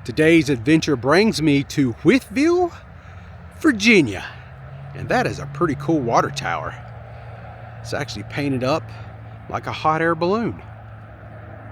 Today's adventure brings me to Wytheville, Virginia, and that is a pretty cool water tower. It's actually painted up like a hot air balloon.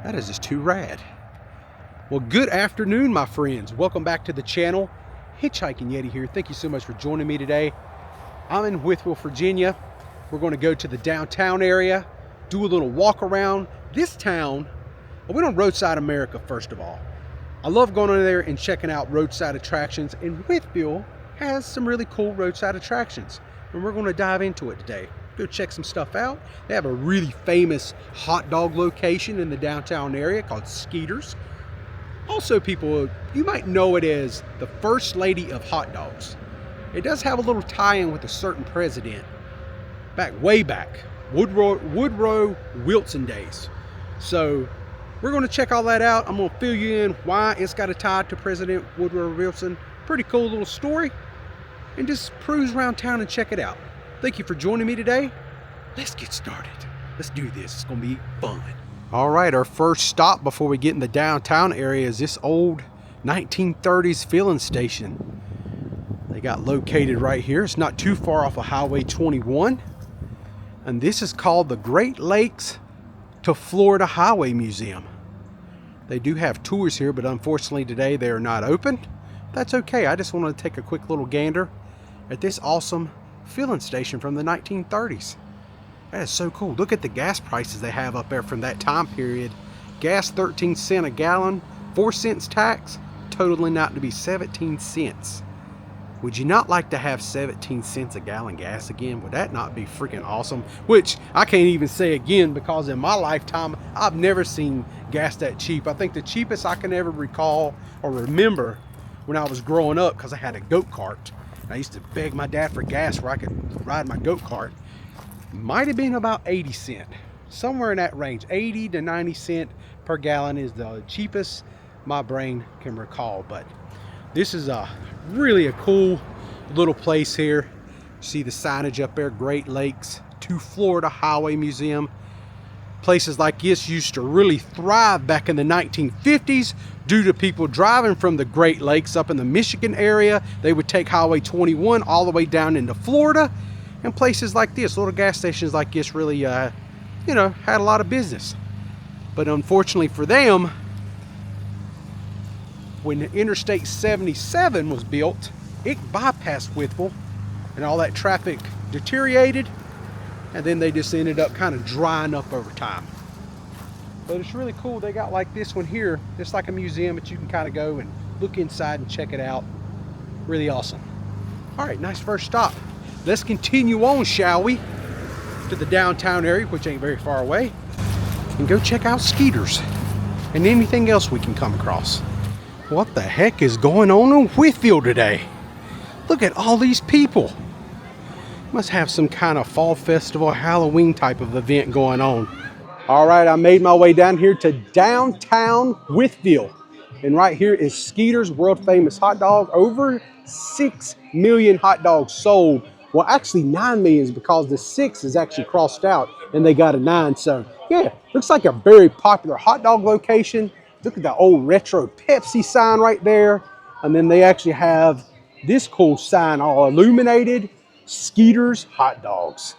That is just too rad. Well, good afternoon, my friends. Welcome back to the channel. Hitchhiking Yeti here. Thank you so much for joining me today. I'm in Wytheville, Virginia. We're going to go to the downtown area, do a little walk around this town. We went on Roadside America, first of all. I love going on there and checking out roadside attractions, and Wytheville has some really cool roadside attractions, and we're going to dive into it today. Go check some stuff out. They have a really famous hot dog location in the downtown area called Skeeter's. Also, people, you might know it as the First Lady of Hot Dogs. It does have a little tie-in with a certain president way back, Woodrow Wilson days. So we're going to check all that out. I'm going to fill you in why it's got a tie to President Woodrow Wilson. Pretty cool little story. And just cruise around town and check it out. Thank you for joining me today. Let's get started. Let's do this. It's going to be fun. All right, our first stop before we get in the downtown area is this old 1930s filling station. They got located right here. It's not too far off of Highway 21. And this is called the Great Lakes to Florida Highway Museum. They do have tours here, but unfortunately today they are not open. That's okay. I just wanted to take a quick little gander at this awesome filling station from the 1930s. That is so cool. Look at the gas prices they have up there from that time period. Gas 13 cents a gallon, 4 cents tax, totaling out to be 17 cents. Would you not like to have 17 cents a gallon gas again? Would that not be freaking awesome? Which I can't even say again, because in my lifetime, I've never seen gas that cheap. I think the cheapest I can ever recall or remember when I was growing up, because I had a go-kart. I used to beg my dad for gas where I could ride my go-kart. Might have been about 80 cents. Somewhere in that range. 80 to 90 cents per gallon is the cheapest my brain can recall. But this is really a cool little place here. See the signage up there, Great Lakes to Florida Highway Museum. Places like this used to really thrive back in the 1950s due to people driving from the Great Lakes up in the Michigan area. They would take Highway 21 all the way down into Florida, and places like this, little gas stations like this, really had a lot of business. But unfortunately for them, when Interstate 77 was built, it bypassed Wytheville, and all that traffic deteriorated, and then they just ended up kind of drying up over time. But it's really cool. They got like this one here, just like a museum that you can kind of go and look inside and check it out. Really awesome. All right, nice first stop. Let's continue on, shall we, to the downtown area, which ain't very far away, and go check out Skeeter's and anything else we can come across. What the heck is going on in Wytheville today? Look at all these people. Must have some kind of fall festival, Halloween type of event going on. All right, I made my way down here to downtown Wytheville. And right here is Skeeter's world famous hot dog. Over 6 million hot dogs sold. Well, actually 9 million, because the 6 is actually crossed out and they got a 9. So yeah, looks like a very popular hot dog location. Look at the old retro Pepsi sign right there. And then they actually have this cool sign all illuminated, Skeeter's Hot Dogs.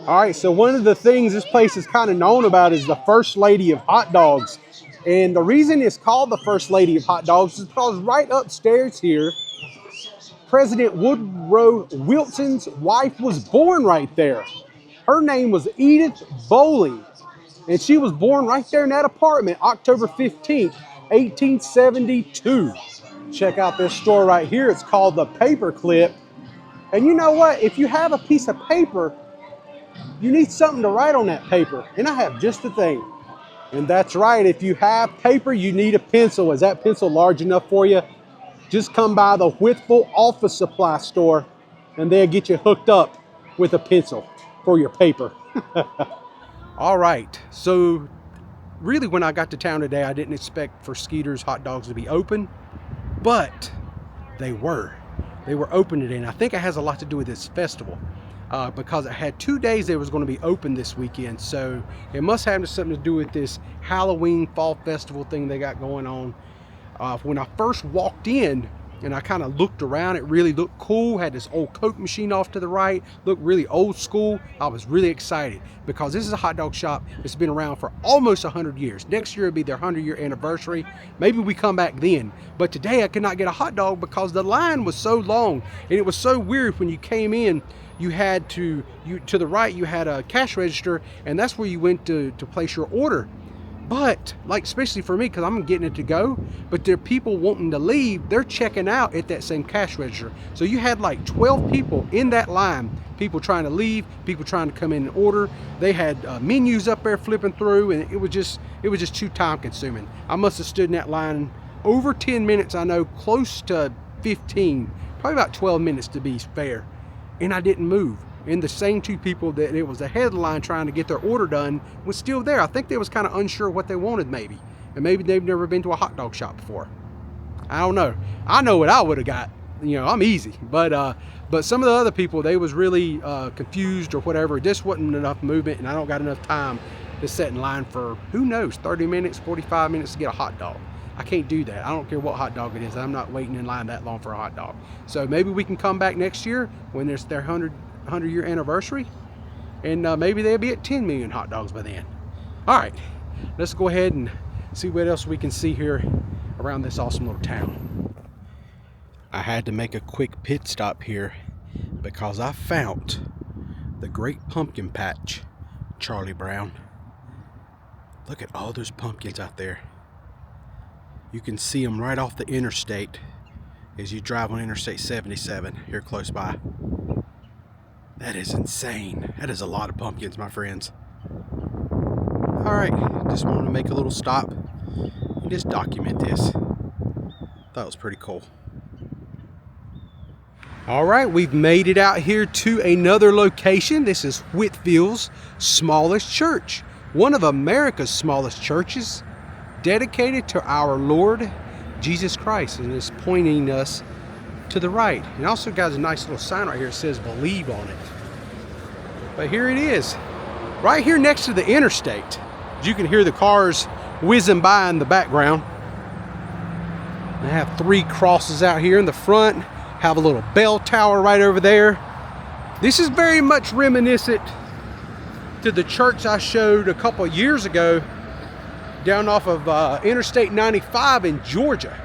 All right, so one of the things this place is kind of known about is the First Lady of Hot Dogs. And the reason it's called the First Lady of Hot Dogs is because right upstairs here, President Woodrow Wilson's wife was born right there. Her name was Edith Bowling. And she was born right there in that apartment, October 15th, 1872. Check out this store right here. It's called the Paperclip. And you know what? If you have a piece of paper, you need something to write on that paper. And I have just the thing. And that's right. If you have paper, you need a pencil. Is that pencil large enough for you? Just come by the Wytheville office supply store and they'll get you hooked up with a pencil for your paper. All right, so really when I got to town today, I didn't expect for Skeeter's hot dogs to be open, but they were. They were open today, and I think it has a lot to do with this festival. because it had 2 days it was going to be open this weekend. So it must have something to do with this Halloween Fall Festival thing they got going on. When I first walked in and I kind of looked around, it really looked cool. Had this old Coke machine off to the right, looked really old school. I was really excited because this is a hot dog shop that's been around for almost 100 years. Next year will be their 100-year anniversary. Maybe we come back then. But today I could not get a hot dog because the line was so long, and it was so weird. When you came in, you had to the right, you had a cash register, and that's where you went to place your order. But like, especially for me, because I'm getting it to go, but there are people wanting to leave, they're checking out at that same cash register. So you had like 12 people in that line, people trying to leave, people trying to come in and order. They had menus up there flipping through, and it was just too time consuming. I must have stood in that line over 10 minutes, I know, close to 15, probably about 12 minutes to be fair, and I didn't move. And the same two people that it was ahead of the line trying to get their order done was still there. I think they was kind of unsure what they wanted, maybe. And maybe they've never been to a hot dog shop before. I don't know. I know what I would have got. You know, I'm easy. But some of the other people, they was really confused or whatever. It just wasn't enough movement, and I don't got enough time to sit in line for, who knows, 30 minutes, 45 minutes to get a hot dog. I can't do that. I don't care what hot dog it is. I'm not waiting in line that long for a hot dog. So maybe we can come back next year when there's their 100-year anniversary, and maybe they'll be at 10 million hot dogs by then. All right, let's go ahead and see what else we can see here around this awesome little town. I had to make a quick pit stop here because I found the Great Pumpkin Patch, Charlie Brown. Look at all those pumpkins out there. You can see them right off the interstate as you drive on Interstate 77 here close by. That is insane. That is a lot of pumpkins, my friends. All right, just wanted to make a little stop and just document this. Thought it was pretty cool. All right, we've made it out here to another location. This is Wytheville's smallest church, one of America's smallest churches, dedicated to our Lord Jesus Christ, and it's pointing us to the right. And also got a nice little sign right here that says "Believe" on it. But here it is, right here next to the interstate. You can hear the cars whizzing by in the background. They have 3 crosses out here in the front, have a little bell tower right over there. This is very much reminiscent to the church I showed a couple of years ago down off of Interstate 95 in Georgia.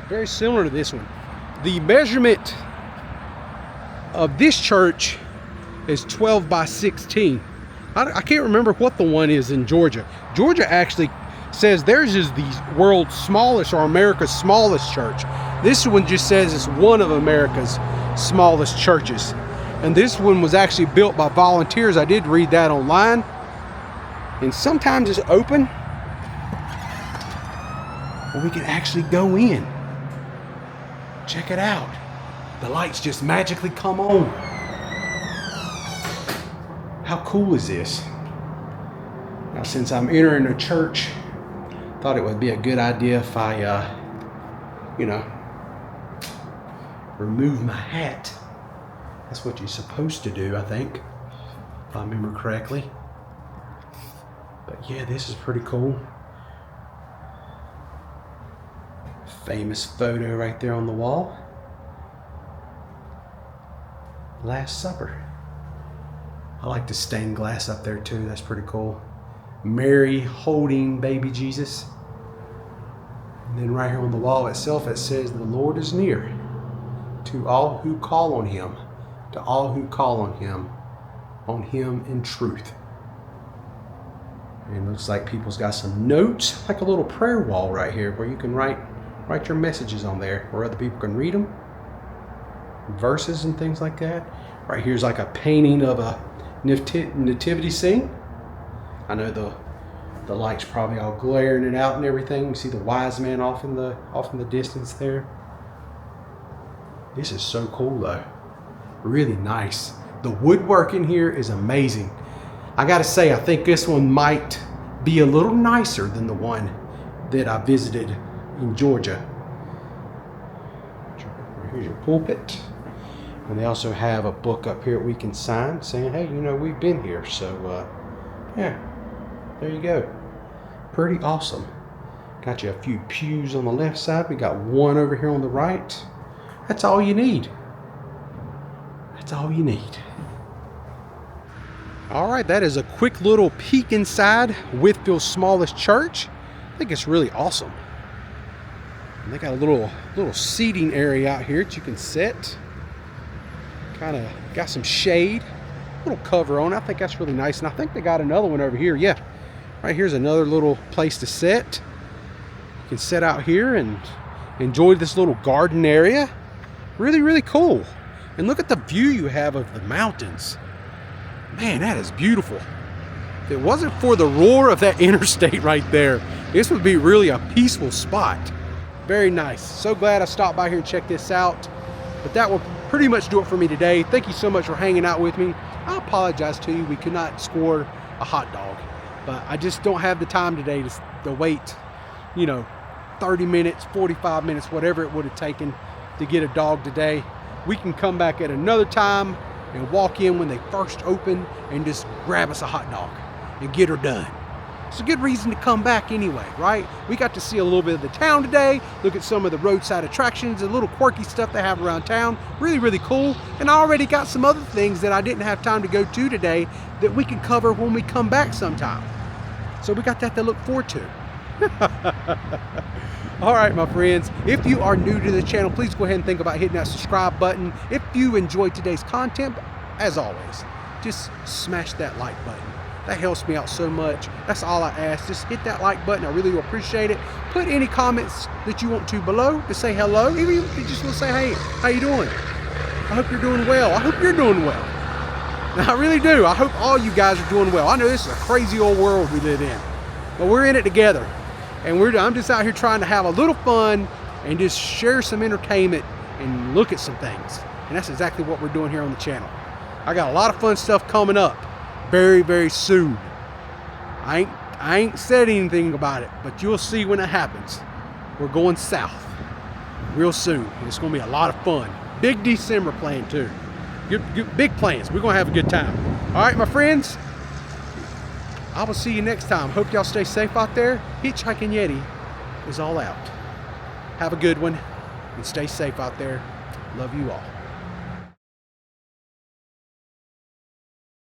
Very similar to this one. The measurement of this church is 12 by 16. I can't remember what the one is in Georgia. Georgia actually says theirs is the world's smallest, or America's smallest church. This one just says it's one of America's smallest churches. And this one was actually built by volunteers. I did read that online. And sometimes it's open, or we can actually go in. Check it out. The lights just magically come on. How cool is this? Now, since I'm entering a church, thought it would be a good idea if I, remove my hat. That's what you're supposed to do, I think, if I remember correctly. But yeah, this is pretty cool. Famous photo right there on the wall. Last Supper. I like the stained glass up there too. That's pretty cool. Mary holding baby Jesus. And then right here on the wall itself it says, "The Lord is near to all who call on him, to all who call on him in truth." And it looks like people's got some notes, like a little prayer wall right here where you can write your messages on there where other people can read them. Verses and things like that. Right here's like a painting of a nativity scene. I know the light's probably all glaring it out and everything. You see the wise man off in the distance there. This is so cool though. Really nice. The woodwork in here is amazing. I gotta say, I think this one might be a little nicer than the one that I visited in Georgia. Here's your pulpit. And they also have a book up here we can sign saying, hey, we've been here. So, yeah, there you go. Pretty awesome. Got you a few pews on the left side. We got one over here on the right. That's all you need. That's all you need. All right, that is a quick little peek inside Wytheville's smallest church. I think it's really awesome. And they got a little seating area out here that you can sit. Kind of got some shade, little cover on it. I think that's really nice. And I think they got another one over here. Yeah, right here's another little place to sit. You can sit out here and enjoy this little garden area. Really, really cool. And look at the view you have of the mountains. Man, that is beautiful. If it wasn't for the roar of that interstate right there, this would be really a peaceful spot. Very nice. So glad I stopped by here and checked this out. But that will pretty much do it for me today. Thank you so much for hanging out with me. I apologize to you. We could not score a hot dog. But I just don't have the time today to wait, 30 minutes, 45 minutes, whatever it would have taken to get a dog today. We can come back at another time and walk in when they first open and just grab us a hot dog and get her done. It's a good reason to come back anyway, right? We got to see a little bit of the town today, look at some of the roadside attractions and little quirky stuff they have around town. Really, really cool. And I already got some other things that I didn't have time to go to today that we can cover when we come back sometime. So we got that to look forward to. All right, my friends, if you are new to the channel, please go ahead and think about hitting that subscribe button. If you enjoyed today's content, as always, just smash that like button. That helps me out so much. That's all I ask. Just hit that like button. I really do appreciate it. Put any comments that you want to below to say hello. Even if you just want to say, hey, how you doing? I hope you're doing well. I hope you're doing well. I really do. I hope all you guys are doing well. I know this is a crazy old world we live in, but we're in it together. And I'm just out here trying to have a little fun and just share some entertainment and look at some things. And that's exactly what we're doing here on the channel. I got a lot of fun stuff coming up very, very soon. I ain't said anything about it, but you'll see when it happens. We're going south real soon. It's going to be a lot of fun. Big December plan too. Big plans. We're going to have a good time. All right, my friends. I will see you next time. Hope y'all stay safe out there. Hitchhiking Yeti is all out. Have a good one and stay safe out there. Love you all.